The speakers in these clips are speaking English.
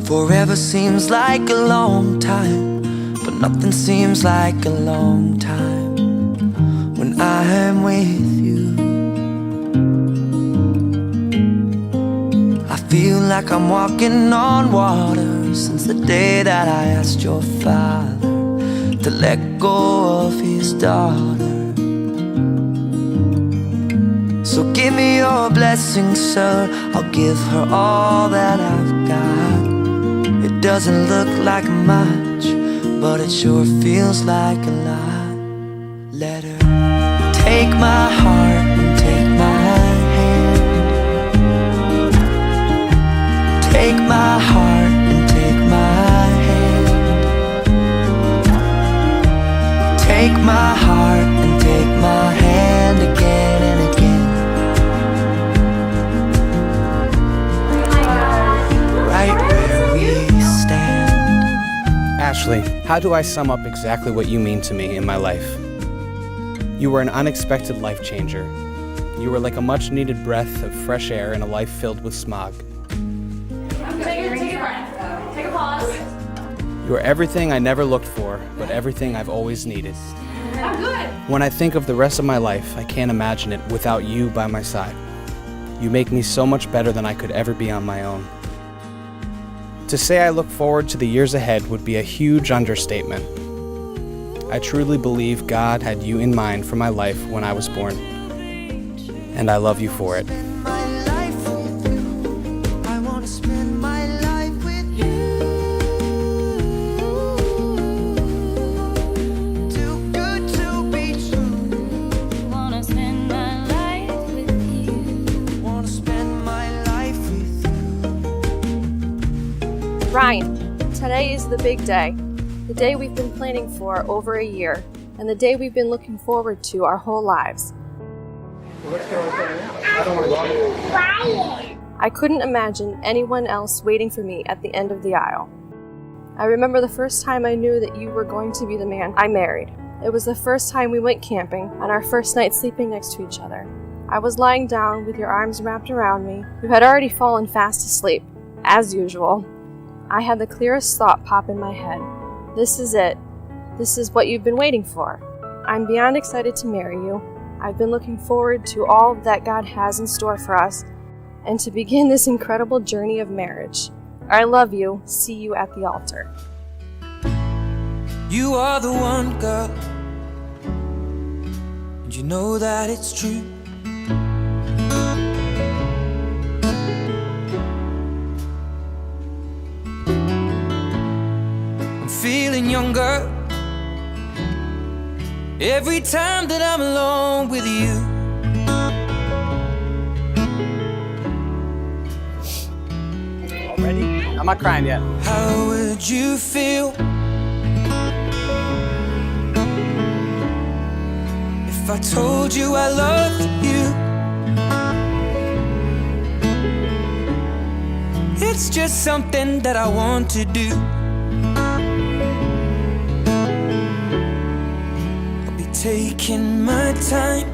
Forever seems like a long time, but nothing seems like a long time when I am with you. I feel like I'm walking on water since the day that I asked your father to let go of his daughter. So give me your blessing, sir, I'll give her all that I've got. It doesn't look like much, but it sure feels like a lot. Let her take my heart and take my hand. Take my heart and take my hand. Take my heart and take my hand again and again. Right where we stand. Ashley, how do I sum up exactly what you mean to me in my life? You were an unexpected life changer. You were like a much-needed breath of fresh air in a life filled with smog. Take a breath. Take a pause. You are everything I never looked for, but everything I've always needed. I'm good. When I think of the rest of my life, I can't imagine it without you by my side. You make me so much better than I could ever be on my own. To say I look forward to the years ahead would be a huge understatement. I truly believe God had you in mind for my life when I was born, and I love you for it. Ryan, today is the big day. The day we've been planning for over a year, and the day we've been looking forward to our whole lives. I couldn't imagine anyone else waiting for me at the end of the aisle. I remember the first time I knew that you were going to be the man I married. It was the first time we went camping, on our first night sleeping next to each other. I was lying down with your arms wrapped around me. You had already fallen fast asleep, as usual. I had the clearest thought pop in my head. This is it. This is what you've been waiting for. I'm beyond excited to marry you. I've been looking forward to all that God has in store for us and to begin this incredible journey of marriage. I love you. See you at the altar. You are the one, girl, and you know that it's true. Feeling younger every time that I'm alone with you. Ready? I'm not crying yet. How would you feel if I told you I loved you? It's just something that I want to do. Taking my time,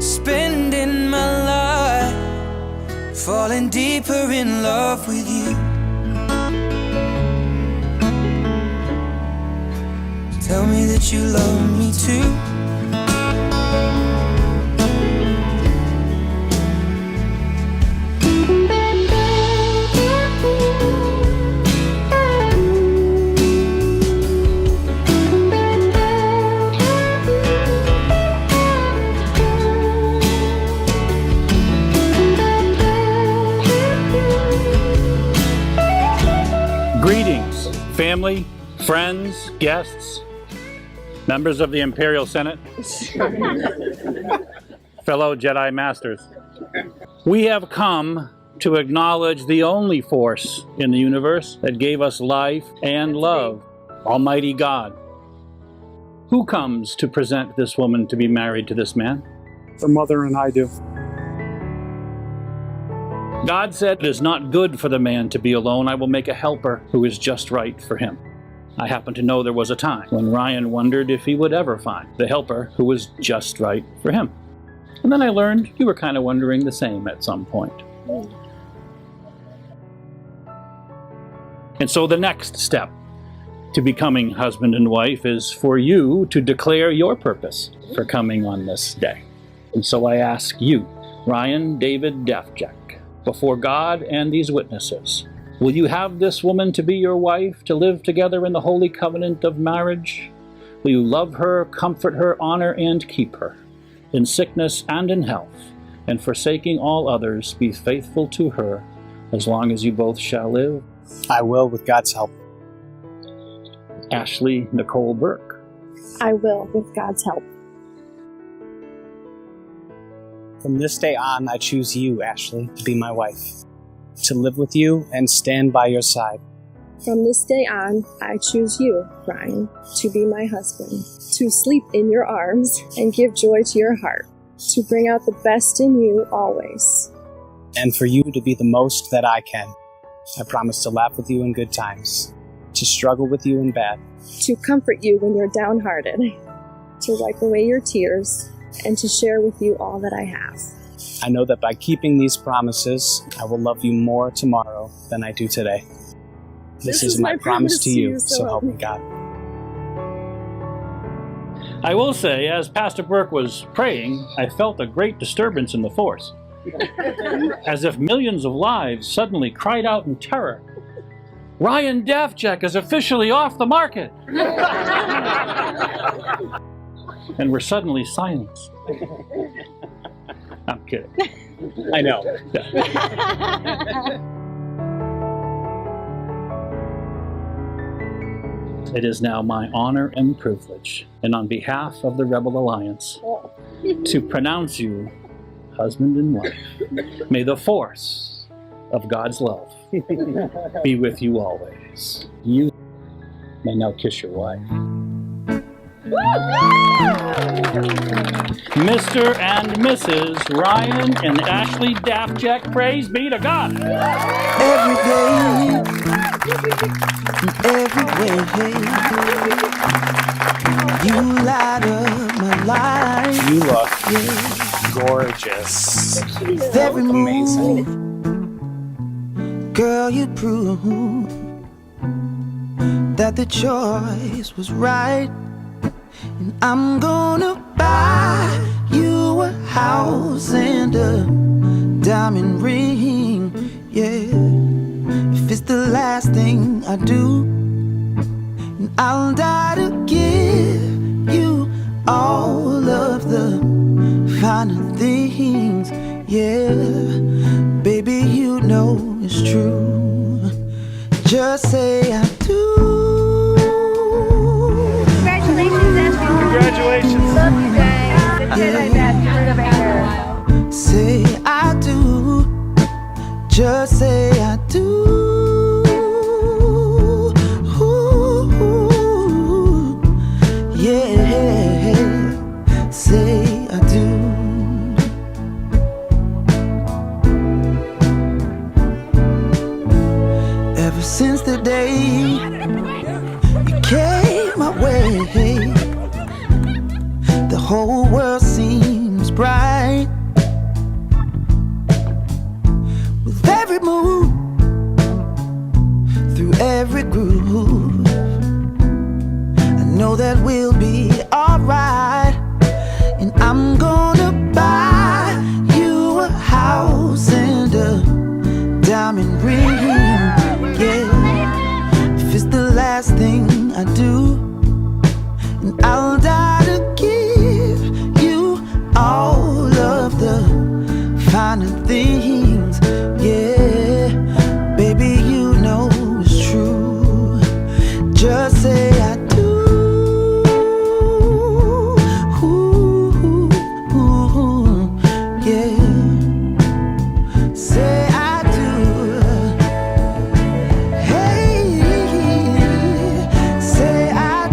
spending my life, falling deeper in love with you. Tell me that you love me too. Greetings, family, friends, guests, members of the Imperial Senate, fellow Jedi Masters. We have come to acknowledge the only force in the universe that gave us life and love, Almighty God. Who comes to present this woman to be married to this man? Her mother and I do. God said, "It is not good for the man to be alone. I will make a helper who is just right for him." I happen to know there was a time when Ryan wondered if he would ever find the helper who was just right for him. And then I learned you were kind of wondering the same at some point. And so the next step to becoming husband and wife is for you to declare your purpose for coming on this day. And so I ask you, Ryan David Dafjak, before God and these witnesses, will you have this woman to be your wife, to live together in the holy covenant of marriage? Will you love her, comfort her, honor, and keep her, in sickness and in health, and forsaking all others, be faithful to her, as long as you both shall live? I will, with God's help. Ashley Nicole Burke. I will, with God's help. From this day on, I choose you, Ashley, to be my wife, to live with you and stand by your side. From this day on, I choose you, Ryan, to be my husband, to sleep in your arms and give joy to your heart, to bring out the best in you always. And for you to be the most that I can. I promise to laugh with you in good times, to struggle with you in bad, To comfort you when you're downhearted, to wipe away your tears, and to share with you all that I have. I know that by keeping these promises, I will love you more tomorrow than I do today. This is my promise to you, so help me God. I will say, as Pastor Burke was praying, I felt a great disturbance in the force, as if millions of lives suddenly cried out in terror. Ryan Dafjak is officially off the market. And we're suddenly silenced. I'm kidding. I know. It is now my honor and privilege, and on behalf of the Rebel Alliance, to pronounce you husband and wife. May the force of God's love be with you always. You may now kiss your wife. Mr. and Mrs. Ryan and Ashley Dafjak, praise be to God. Every day, every way, you light up my life. You look gorgeous. With every Amazing. move, girl, you prove that the choice was right. And I'm gonna buy you a house and a diamond ring, yeah. If it's the last thing I do, and I'll die to give you all of the finer things, yeah. Baby, you know it's true. Just say I do. Congratulations, love you guys. It's good, I bet. You're over here. Say I do. Just say I do. Ooh, yeah. Say I do. Ever since the day you came my way, the whole world seems bright. With every move, through every groove, I know that we'll be alright. And I'm gonna buy you a house and a diamond ring, yeah. If it's the last thing I do, and I'll die to give you all of the finer things, yeah. Baby, you know it's true. Just say I do. Ooh, yeah. Say I do. Hey, say I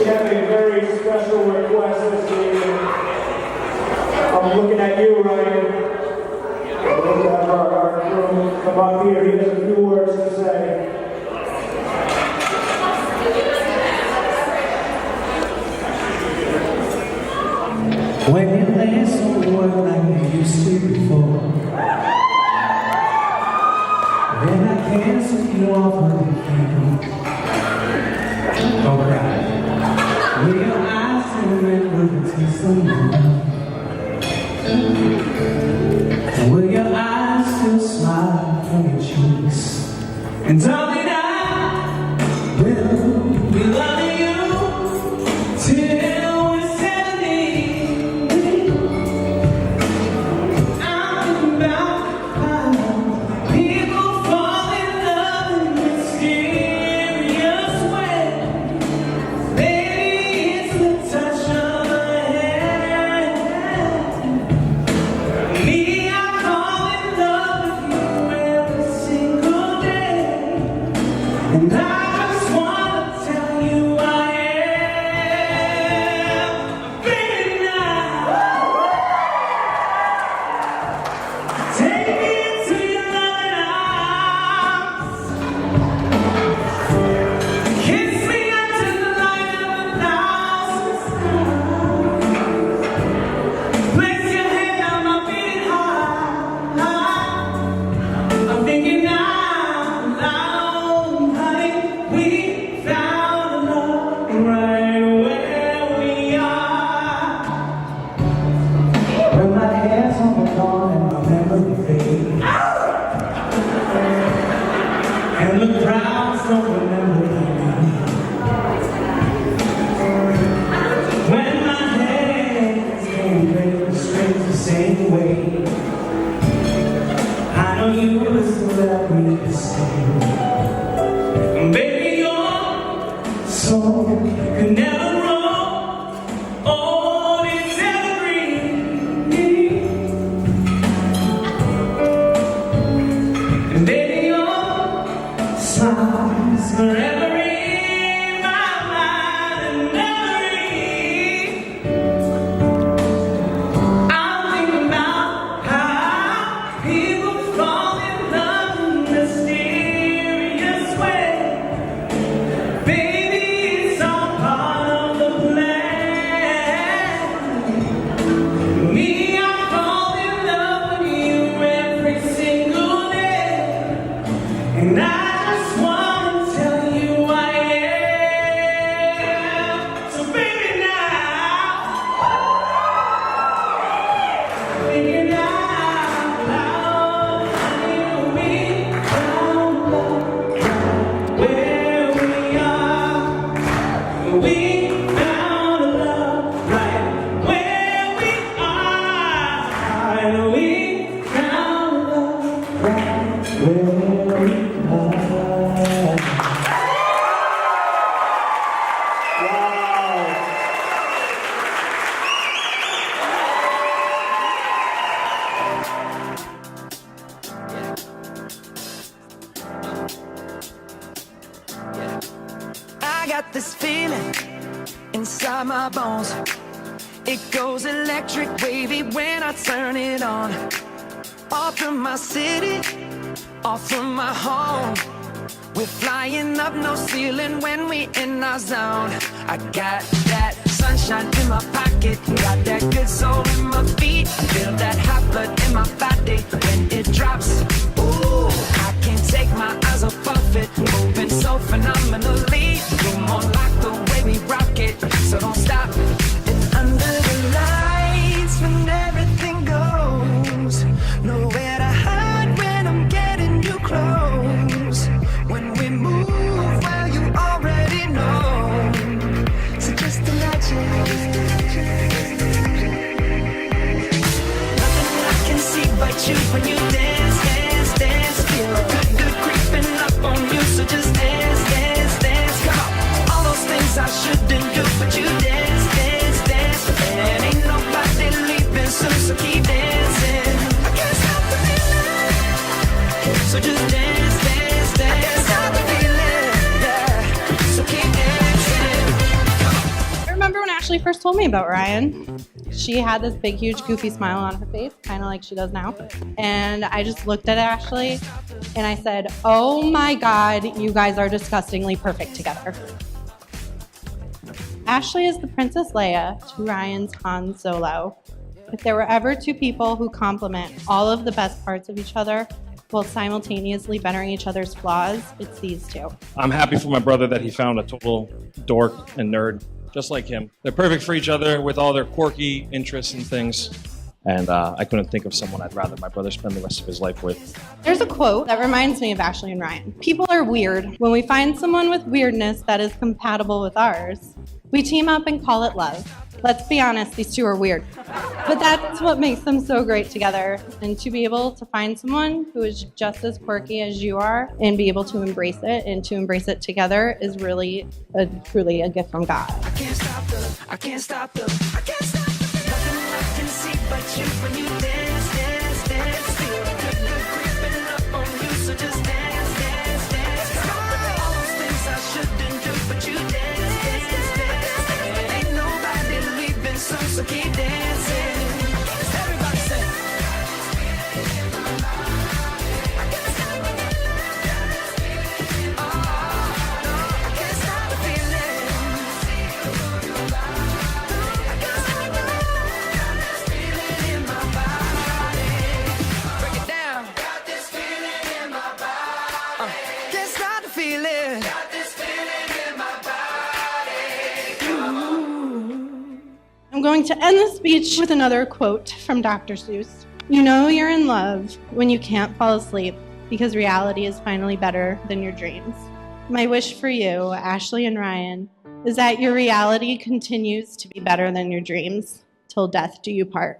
have a very special request this evening. I'm looking at you, Ryan. We're going to have our crew come up here. He has a few words to say. When you last on the world like we used to before, then I cancel you off of the key. Don't cry. Will your eyes still remember the taste of your love? Will your eyes still smile from your cheeks? And darling, I will be loving you till we're 70. I'm about how people fall in love in mysterious ways. Baby, it's the touch of a hand. Me, I fall in love with you every single day. And I just wanna tell you I am baby now. Take me into your loving arms. Kiss me until the light of 1,000 stars. Place your hand on my beating heart. I'm thinking out loud, honey, we found love right where we are. When my hair's on the lawn and my memory fades, and the crowds don't remember me. When my hands can't play the strings the same way, I know you will still love me the same. Baby, your soul could never grow old, it's evergreen. And baby, your smile is forever in my mind and memory. I'm thinking about how people fall in love in mysterious ways. Baby, it's all part of the plan. Me, I fall in love with you every single day. And I just want to tell you I am. So baby now, thinking out loud, you and me found love where we are. We found love right where we are. And we found love right where we are. I got this feeling inside my bones. It goes electric wavy when I turn it on. Off from my city, off from my home. We're flying up, no ceiling when we in our zone. I got that sunshine in my pocket, got that good soul in my feet. I feel that hot blood in my body when it drops. Ooh, I can't take my eyes off of it, moving so phenomenally. You're more like the way we rock it, so don't stop. And under the lights when everything goes, nowhere to hide when I'm getting you close. When we move, well, you already know. So just imagine. Nothing I can see but you when you dance, dance, dance. Feel good, good creeping up first told me about Ryan, she had this big, huge, goofy smile on her face, kind of like she does now. And I just looked at Ashley and I said, oh my God, you guys are disgustingly perfect together. Ashley is the Princess Leia to Ryan's Han Solo. If there were ever two people who complement all of the best parts of each other while simultaneously bettering each other's flaws, it's these two. I'm happy for my brother that he found a total dork and nerd just like him. They're perfect for each other with all their quirky interests and things. And I couldn't think of someone I'd rather my brother spend the rest of his life with. There's a quote that reminds me of Ashley and Ryan. People are weird. When we find someone with weirdness that is compatible with ours, we team up and call it love. Let's be honest, these two are weird. But that's what makes them so great together. And to be able to find someone who is just as quirky as you are and be able to embrace it and to embrace it together is really, truly a gift from God. I can't stop the, I can't stop the, I can't stop the, nothing I can see but you when you dance, dance, dance. Feel good, good creeping up on you, so just dance, dance, dance. All those things I shouldn't do, but you dance, dance, dance. Ain't nobody leaving soon, so keep dancing. Everybody say, I can't stop the, I can't stop the feeling. I'm going to end the speech with another quote from Dr. Seuss. You know you're in love when you can't fall asleep because reality is finally better than your dreams. My wish for you, Ashley and Ryan, is that your reality continues to be better than your dreams till death do you part.